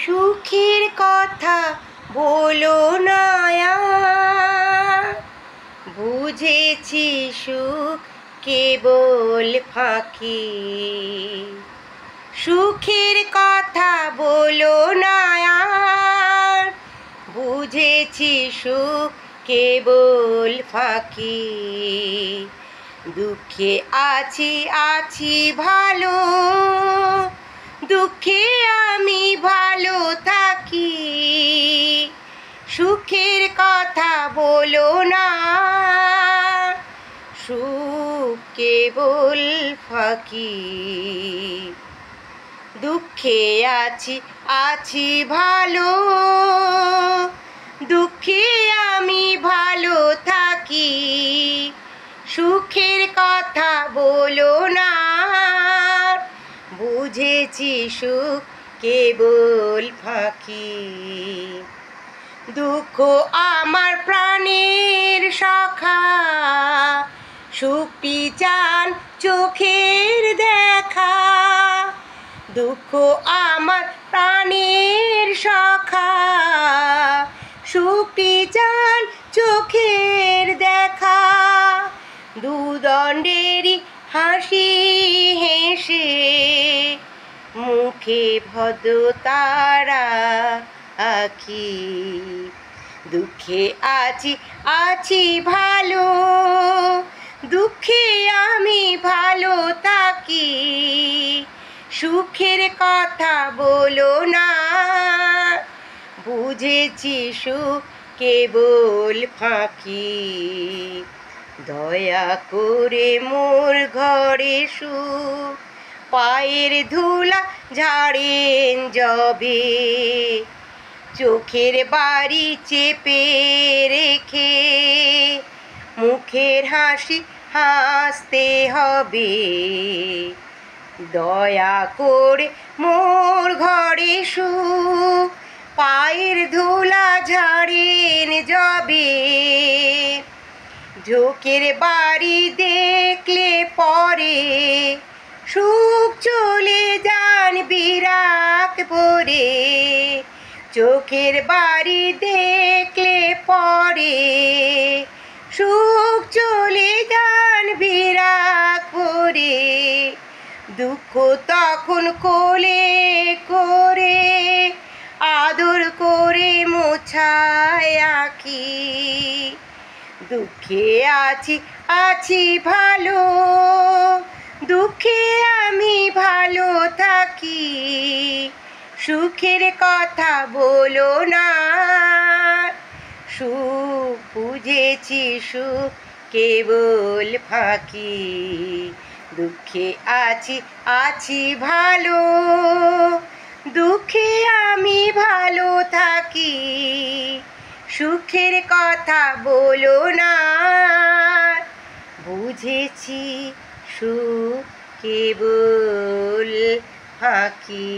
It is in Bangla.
সুখের কথা বলো না আর, বুঝেছি সুখ কেবল ফাঁকি। সুখের কথা বলো না আর, বুঝেছি সুখ কেবল ফাঁকি। দুঃখে আছি ভালো, দুঃখে আমি ভালো থাকি। সুখের কথা বলো না, সুখ কেবল ফাঁকি। দুঃখে আছি ভালো, দুঃখে আমি ভালো থাকি। সুখের কথা বলো না, বুঝেছি সুখ কেবল ফাঁকি। দুঃখ আমার প্রাণের সখা, সুখটি চান চোখের দেখা। দুঃখ আমার প্রাণের সখা, সুখটি চান চোখের দেখা। দুদণ্ডেরই হাসি হেসে, মুখে ভদ্রতারা আঁকি। দুঃখে আছি ভালো, দুঃখে আমি ভালো থাকি। সুখের কথা বলো না, বুঝেছি সুখ কেবল ফাঁকি। দয়া করে মোর ঘরে সুখ, পায়ের ধুলা ঝাড়েন যবে। চোখের বাড়ি চেপে রেখে, মুখের হাসি হাসতে হবে। দয়া করে মোর ঘরে সুখ, পায়ের ধুলা ঝাড়েন যবে। ঝোঁকের বাড়ি দেখলে পরে, সুখ চলে যান বিরাগ ভরে। চোখের বাড়ি দেখলে পরে, সুখ চলে যান বিরাগ ভরে। দুঃখ তখন কোলে করে, আদর করে মোছায় আঁকি। দুঃখে আছি ভালো, দুঃখে আমি ভালো থাকি। সুখের কথা বলো না, সুখ বুঝেছি সুখ কেবল ফাঁকি। দুঃখে আছি ভালো, দুঃখে আমি ভালো থাকি। সুখের কথা বলো না, বুঝেছি সুখ কেবল ফাঁকি।